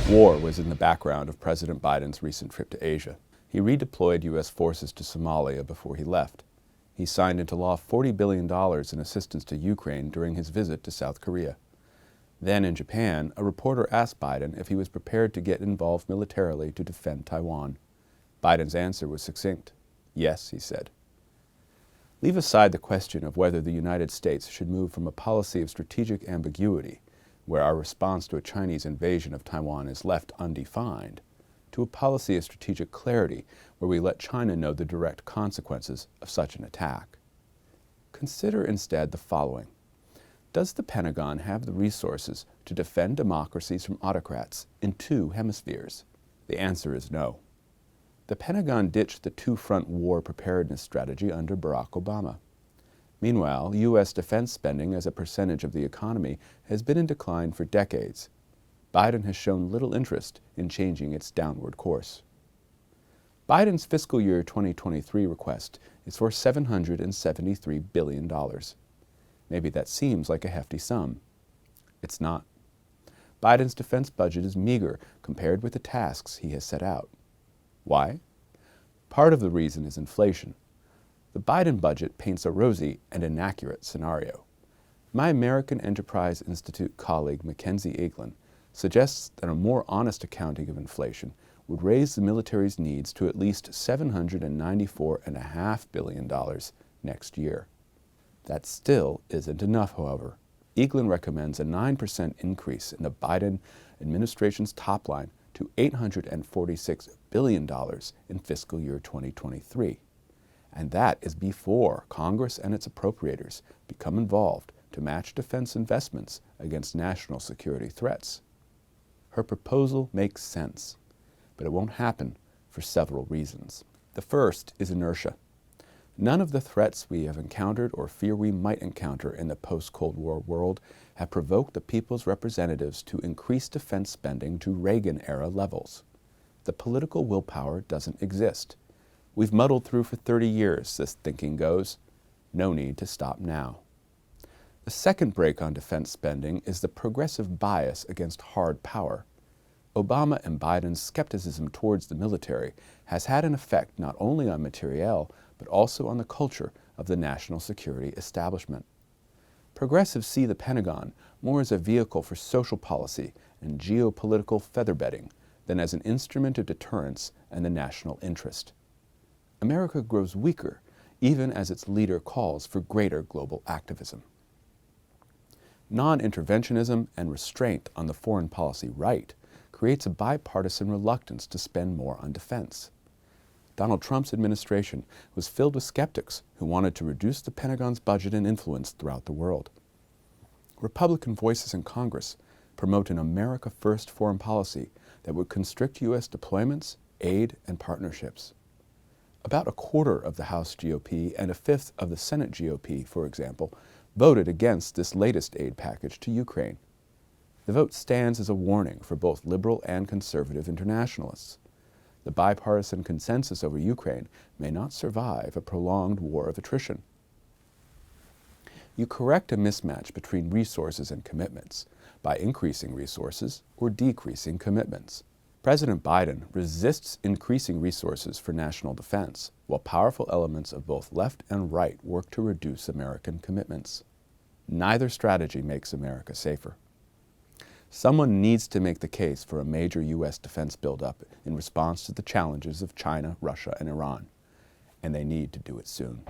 War was in the background of President Biden's recent trip to Asia. He redeployed U.S. forces to Somalia before he left. He signed into law $40 billion in assistance to Ukraine during his visit to South Korea. Then in Japan, a reporter asked Biden if he was prepared to get involved militarily to defend Taiwan. Biden's answer was succinct. Yes, he said. Leave aside the question of whether the United States should move from a policy of strategic ambiguity, where our response to a Chinese invasion of Taiwan is left undefined, to a policy of strategic clarity where we let China know the direct consequences of such an attack. Consider instead the following. Does the Pentagon have the resources to defend democracies from autocrats in two hemispheres? The answer is no. The Pentagon ditched the two-front war preparedness strategy under Barack Obama. Meanwhile, U.S. defense spending as a percentage of the economy has been in decline for decades. Biden has shown little interest in changing its downward course. Biden's fiscal year 2023 request is for $773 billion. Maybe that seems like a hefty sum. It's not. Biden's defense budget is meager compared with the tasks he has set out. Why? Part of the reason is inflation. The Biden budget paints a rosy and inaccurate scenario. My American Enterprise Institute colleague Mackenzie Eaglin suggests that a more honest accounting of inflation would raise the military's needs to at least $794.5 billion next year. That still isn't enough, however. Eaglin recommends a 9% increase in the Biden administration's top line to $846 billion in fiscal year 2023. And that is before Congress and its appropriators become involved to match defense investments against national security threats. Her proposal makes sense, but it won't happen for several reasons. The first is inertia. None of the threats we have encountered or fear we might encounter in the post-Cold War world have provoked the people's representatives to increase defense spending to Reagan-era levels. The political willpower doesn't exist. We've muddled through for 30 years, this thinking goes. No need to stop now. The second break on defense spending is the progressive bias against hard power. Obama and Biden's skepticism towards the military has had an effect not only on materiel, but also on the culture of the national security establishment. Progressives see the Pentagon more as a vehicle for social policy and geopolitical featherbedding than as an instrument of deterrence and the national interest. America grows weaker even as its leader calls for greater global activism. Non-interventionism and restraint on the foreign policy right creates a bipartisan reluctance to spend more on defense. Donald Trump's administration was filled with skeptics who wanted to reduce the Pentagon's budget and influence throughout the world. Republican voices in Congress promote an America First foreign policy that would constrict U.S. deployments, aid, and partnerships. About a quarter of the House GOP and a fifth of the Senate GOP, for example, voted against this latest aid package to Ukraine. The vote stands as a warning for both liberal and conservative internationalists. The bipartisan consensus over Ukraine may not survive a prolonged war of attrition. You correct a mismatch between resources and commitments by increasing resources or decreasing commitments. President Biden resists increasing resources for national defense, while powerful elements of both left and right work to reduce American commitments. Neither strategy makes America safer. Someone needs to make the case for a major U.S. defense buildup in response to the challenges of China, Russia, and Iran, and they need to do it soon.